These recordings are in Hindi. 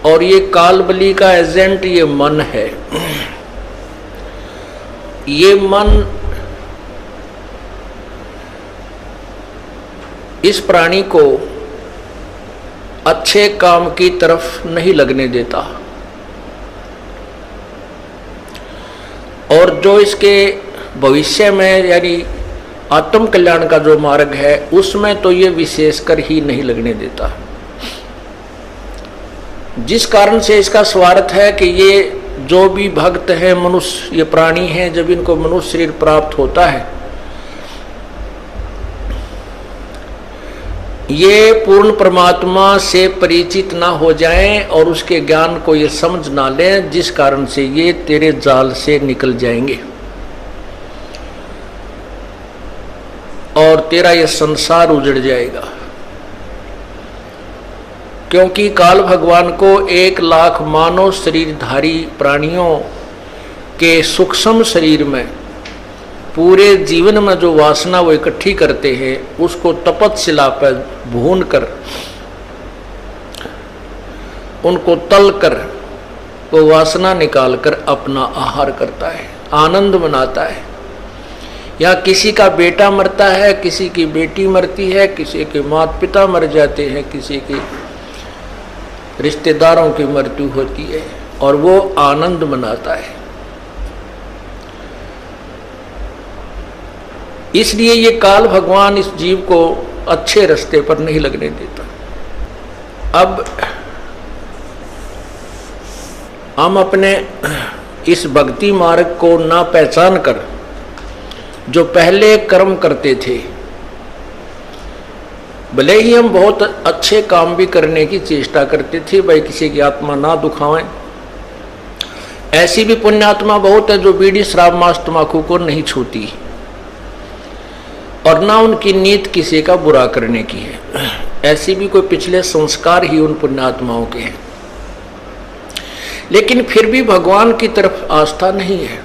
और ये कालबली का एजेंट ये मन है। ये मन इस प्राणी को अच्छे काम की तरफ नहीं लगने देता, और जो इसके भविष्य में यानी आत्म कल्याण का जो मार्ग है उसमें तो ये विशेषकर ही नहीं लगने देता। जिस कारण से इसका स्वार्थ है कि ये जो भी भक्त हैं, मनुष्य, ये प्राणी हैं, जब इनको मनुष्य शरीर प्राप्त होता है ये पूर्ण परमात्मा से परिचित ना हो जाएं और उसके ज्ञान को ये समझ ना लें, जिस कारण से ये तेरे जाल से निकल जाएंगे और तेरा ये संसार उजड़ जाएगा। क्योंकि काल भगवान को 1,00,000 मानव शरीरधारी प्राणियों के सूक्ष्म शरीर में पूरे जीवन में जो वासना वो इकट्ठी करते हैं उसको तपतशिला पर भून कर उनको तल कर वो वासना निकाल कर अपना आहार करता है, आनंद मनाता है। या किसी का बेटा मरता है, किसी की बेटी मरती है, किसी के माता पिता मर जाते हैं, किसी के रिश्तेदारों की मृत्यु होती है और वो आनंद मनाता है। इसलिए ये काल भगवान इस जीव को अच्छे रास्ते पर नहीं लगने देता। अब हम अपने इस भक्ति मार्ग को ना पहचान कर जो पहले कर्म करते थे, भले ही हम बहुत अच्छे काम भी करने की चेष्टा करते थे, भाई किसी की आत्मा ना दुखावें, ऐसी भी पुण्यात्मा बहुत है जो बीड़ी शराब मांस तंबाकू को नहीं छूती और ना उनकी नीयत किसी का बुरा करने की है। ऐसी भी कोई पिछले संस्कार ही उन पुण्यात्माओं के हैं, लेकिन फिर भी भगवान की तरफ आस्था नहीं है,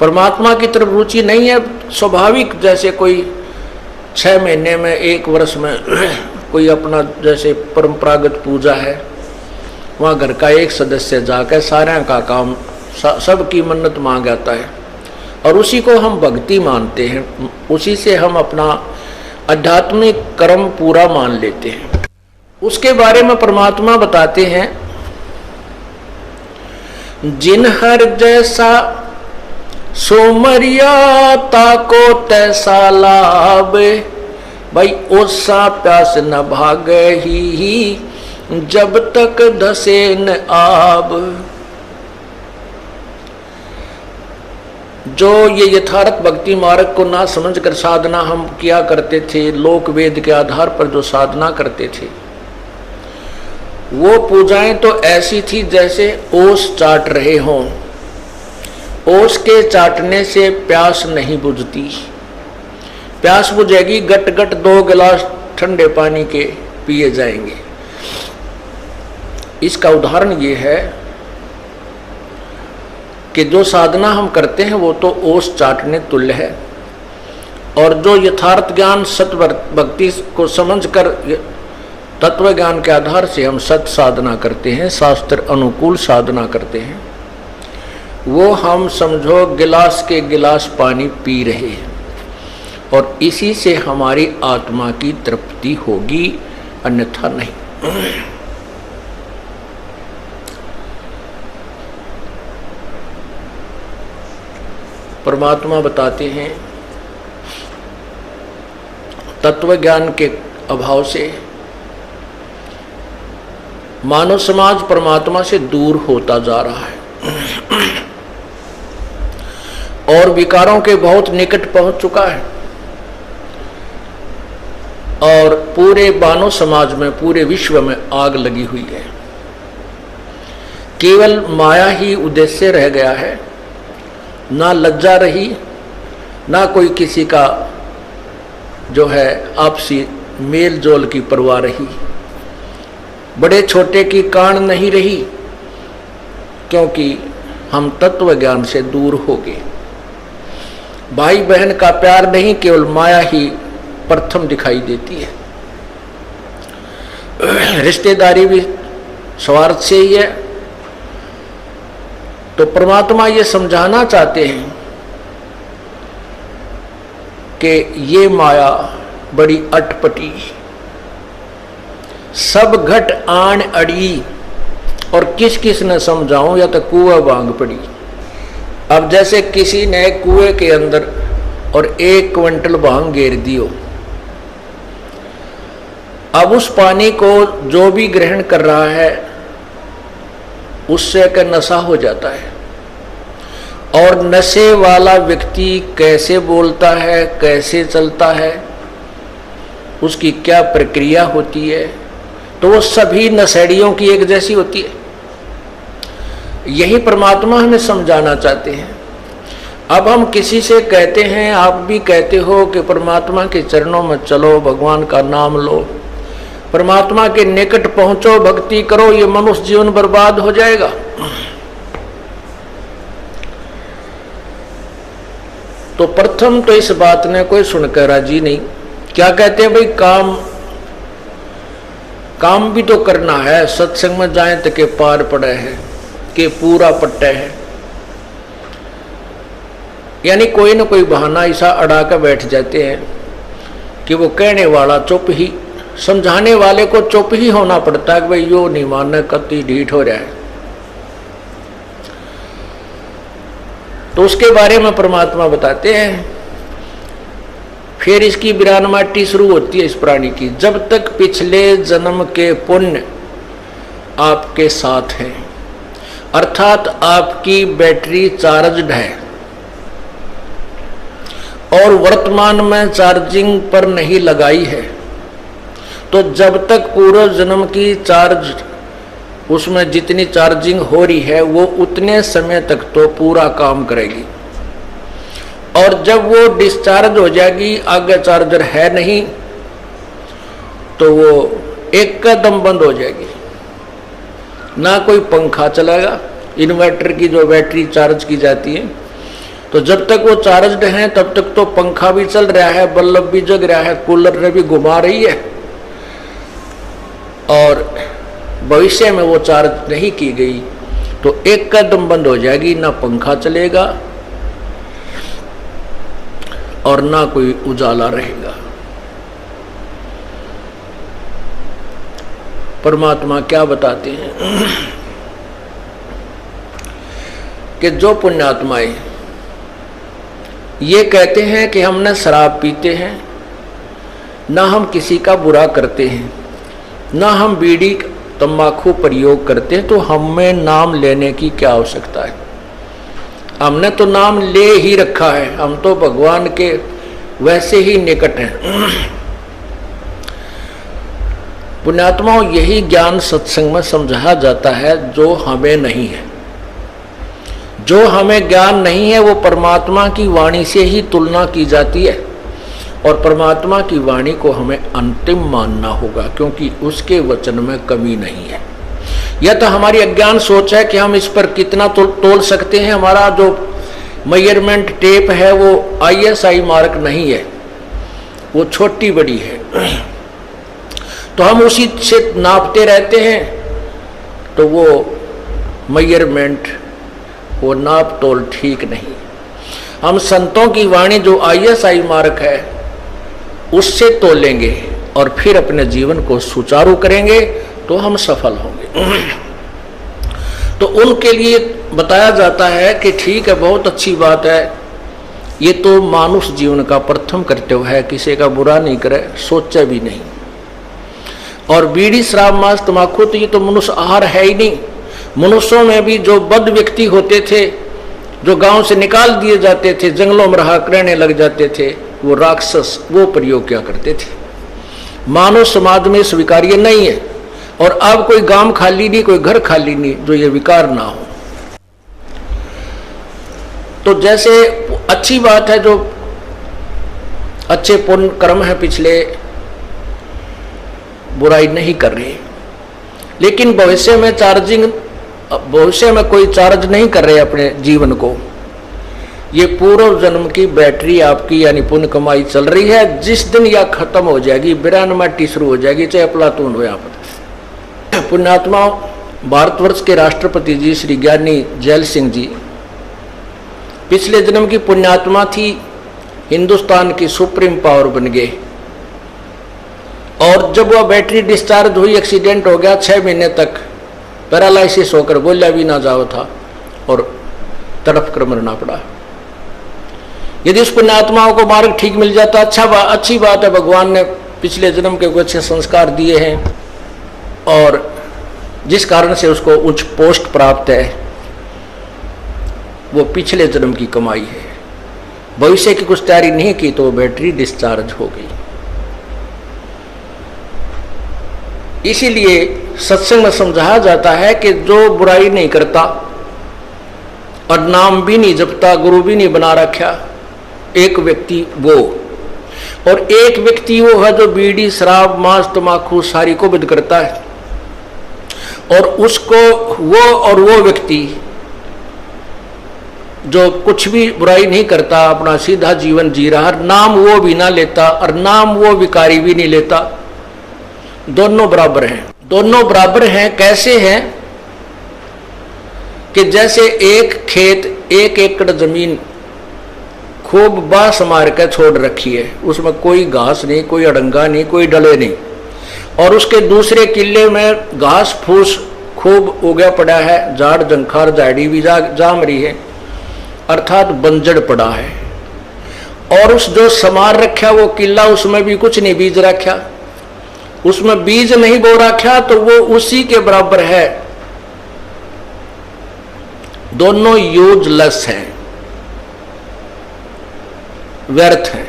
परमात्मा की तरफ रुचि नहीं है। स्वाभाविक जैसे कोई 6 महीने में 1 वर्ष में कोई अपना जैसे परंपरागत पूजा है, वहाँ घर का एक सदस्य जाकर सारे का काम सबकी मन्नत मांग आता है और उसी को हम भक्ति मानते हैं, उसी से हम अपना आध्यात्मिक कर्म पूरा मान लेते हैं। उसके बारे में परमात्मा बताते हैं, जिन हर जैसा सोमरिया ताको तैसा लाभ, भाई ओसा प्यास न भागे ही जब तक धसे न आब। जो ये यथार्थ भक्ति मार्ग को ना समझकर साधना हम किया करते थे, लोक वेद के आधार पर जो साधना करते थे, वो पूजाएं तो ऐसी थी जैसे ओस चाट रहे हों। ओस के चाटने से प्यास नहीं बुझती, प्यास बुझेगी गट गट 2 गिलास ठंडे पानी के पिए जाएंगे। इसका उदाहरण ये है कि जो साधना हम करते हैं वो तो ओस चाटने तुल्य है, और जो यथार्थ ज्ञान सत भक्ति को समझकर तत्व ज्ञान के आधार से हम सत साधना करते हैं, शास्त्र अनुकूल साधना करते हैं, वो हम समझो गिलास के गिलास पानी पी रहे हैं और इसी से हमारी आत्मा की तृप्ति होगी, अन्यथा नहीं। परमात्मा बताते हैं तत्व ज्ञान के अभाव से मानव समाज परमात्मा से दूर होता जा रहा है और विकारों के बहुत निकट पहुंच चुका है, और पूरे मानव समाज में, पूरे विश्व में आग लगी हुई है। केवल माया ही उद्देश्य रह गया है, ना लज्जा रही, ना कोई किसी का जो है आपसी मेल जोल की परवाह रही, बड़े छोटे की कान नहीं रही, क्योंकि हम तत्व ज्ञान से दूर हो गए। भाई बहन का प्यार नहीं, केवल माया ही प्रथम दिखाई देती है। रिश्तेदारी भी स्वार्थ से ही है। तो परमात्मा ये समझाना चाहते हैं कि ये माया बड़ी अटपटी, सब घट आन अड़ी, और किस किस ने समझाऊं, या तो कुआं भांग पड़ी। अब जैसे किसी ने कुएं के अंदर और 1 क्विंटल भांग घेर दियो, अब उस पानी को जो भी ग्रहण कर रहा है उससे का नशा हो जाता है। और नशे वाला व्यक्ति कैसे बोलता है, कैसे चलता है, उसकी क्या प्रक्रिया होती है, तो वो सभी नशेड़ियों की एक जैसी होती है। यही परमात्मा हमें समझाना चाहते हैं। अब हम किसी से कहते हैं, आप भी कहते हो कि परमात्मा के चरणों में चलो, भगवान का नाम लो, परमात्मा के निकट पहुंचो, भक्ति करो, ये मनुष्य जीवन बर्बाद हो जाएगा। तो प्रथम तो इस बात ने कोई सुनकर राजी नहीं। क्या कहते हैं भाई, काम भी तो करना है, सत्संग में जाए तो के पार पड़े है, के पूरा पट्टे है। यानी कोई ना कोई बहाना ऐसा अड़ा कर बैठ जाते हैं कि वो कहने वाला चुप ही, समझाने वाले को चुप ही होना पड़ता है कि भाई यो नहीं मानना, कति ढीठ हो रहा है। तो उसके बारे में परमात्मा बताते हैं। फिर इसकी विरानमाटी शुरू होती है इस प्राणी की। जब तक पिछले जन्म के पुण्य आपके साथ हैं, अर्थात आपकी बैटरी चार्जड है और वर्तमान में चार्जिंग पर नहीं लगाई है, तो जब तक पूर्व जन्म की चार्ज, उसमें जितनी चार्जिंग हो रही है वो उतने समय तक तो पूरा काम करेगी। और जब वो डिस्चार्ज हो जाएगी, आगे चार्जर है नहीं, तो वो एक कदम बंद हो जाएगी। ना कोई पंखा चलेगा, इन्वर्टर की जो बैटरी चार्ज की जाती है, तो जब तक वो चार्जड है तब तक तो पंखा भी चल रहा है, बल्ब भी जग रहा है, कूलर ने भी घुमा रही है। और भविष्य में वो चार्ज नहीं की गई तो एक कदम बंद हो जाएगी, ना पंखा चलेगा और ना कोई उजाला रहेगा। परमात्मा क्या बताते हैं कि जो पुण्यात्माएं ये कहते हैं कि हमने शराब पीते हैं, ना हम किसी का बुरा करते हैं, ना हम बीड़ी तंबाकू प्रयोग करते हैं, तो हमें नाम लेने की क्या आवश्यकता है? हमने तो नाम ले ही रखा है, हम तो भगवान के वैसे ही निकट हैं। पुण्यात्माओं, यही ज्ञान सत्संग में समझाया जाता है जो हमें नहीं है। जो हमें ज्ञान नहीं है वो परमात्मा की वाणी से ही तुलना की जाती है, और परमात्मा की वाणी को हमें अंतिम मानना होगा, क्योंकि उसके वचन में कमी नहीं है। यह तो हमारी अज्ञान सोच है कि हम इस पर कितना तोल सकते हैं। हमारा जो मेजरमेंट टेप है वो ISI मार्क नहीं है, वो छोटी बड़ी है, तो हम उसी से नापते रहते हैं। तो वो मेजरमेंट, वो नाप तोल ठीक नहीं। हम संतों की वाणी जो ISI मार्क है उससे तोलेंगे और फिर अपने जीवन को सुचारू करेंगे तो हम सफल होंगे। तो उनके लिए बताया जाता है कि ठीक है, बहुत अच्छी बात है, ये तो मानुष जीवन का प्रथम कर्तव्य है, किसी का बुरा नहीं करे, सोचे भी नहीं। और बीड़ी शराब मांस तम्बाकू तो ये तो मनुष्य आहार है ही नहीं। मनुष्यों में भी जो बद व्यक्ति होते थे, जो गांव से निकाल दिए जाते थे, जंगलों में रहा रहने लग जाते थे, वो राक्षस वो प्रयोग क्या करते थे। मानव समाज में स्वीकार्य नहीं है, और अब कोई गांव खाली नहीं, कोई घर खाली नहीं जो ये विकार ना हो। तो जैसे अच्छी बात है, जो अच्छे पुण्य कर्म है पिछले, बुराई नहीं कर रहे, लेकिन भविष्य में भविष्य में कोई चार्ज नहीं कर रहे अपने जीवन को। ये पूर्व जन्म की बैटरी आपकी यानी पुण्य कमाई चल रही है, जिस दिन यह खत्म हो जाएगी, विरान माटी शुरू हो जाएगी, चाहे प्लातून हो। यहाँ पर पुण्यात्माओं, भारतवर्ष के राष्ट्रपति जी श्री ज्ञानी जैल सिंह जी पिछले जन्म की पुण्यात्मा थी, हिंदुस्तान की सुप्रीम पावर बन गए। और जब वह बैटरी डिस्चार्ज हुई, एक्सीडेंट हो गया, 6 महीने तक पैरालाइसिस होकर बोला भी ना जाओ था और तड़प कर मरना पड़ा। यदि उस पुण्यात्माओं को मार्ग ठीक मिल जाता, अच्छी बात है, भगवान ने पिछले जन्म के कुछ अच्छे संस्कार दिए हैं और जिस कारण से उसको उच्च पोस्ट प्राप्त है, वो पिछले जन्म की कमाई है। भविष्य की कुछ तैयारी नहीं की तो बैटरी डिस्चार्ज हो गई। इसीलिए सत्संग में समझाया जाता है कि जो बुराई नहीं करता और नाम भी नहीं जपता, गुरु भी नहीं बना रखा, एक व्यक्ति वो, और एक व्यक्ति वो है जो बीड़ी, शराब, मांस, तमाकू सारी को बंद करता है, और उसको वो व्यक्ति जो कुछ भी बुराई नहीं करता, अपना सीधा जीवन जी रहा, नाम वो भी ना लेता और नाम वो भिखारी भी नहीं लेता, दोनों बराबर हैं। दोनों बराबर हैं। कैसे हैं कि जैसे एक खेत, 1 एकड़ जमीन खूब बांस मार के छोड़ रखी है, उसमें कोई घास नहीं, कोई अड़ंगा नहीं, कोई डले नहीं, और उसके दूसरे किले में घास फूस खूब उगा पड़ा है, झाड़ जंखार झाड़ी भी जाम रही है, अर्थात बंजड़ पड़ा है। और उस जो समार रखा वो किला, उसमें भी कुछ नहीं बीज रखा, उसमें बीज नहीं बो रखा, तो वो उसी के बराबर है। दोनों यूजलेस हैं, व्यर्थ हैं।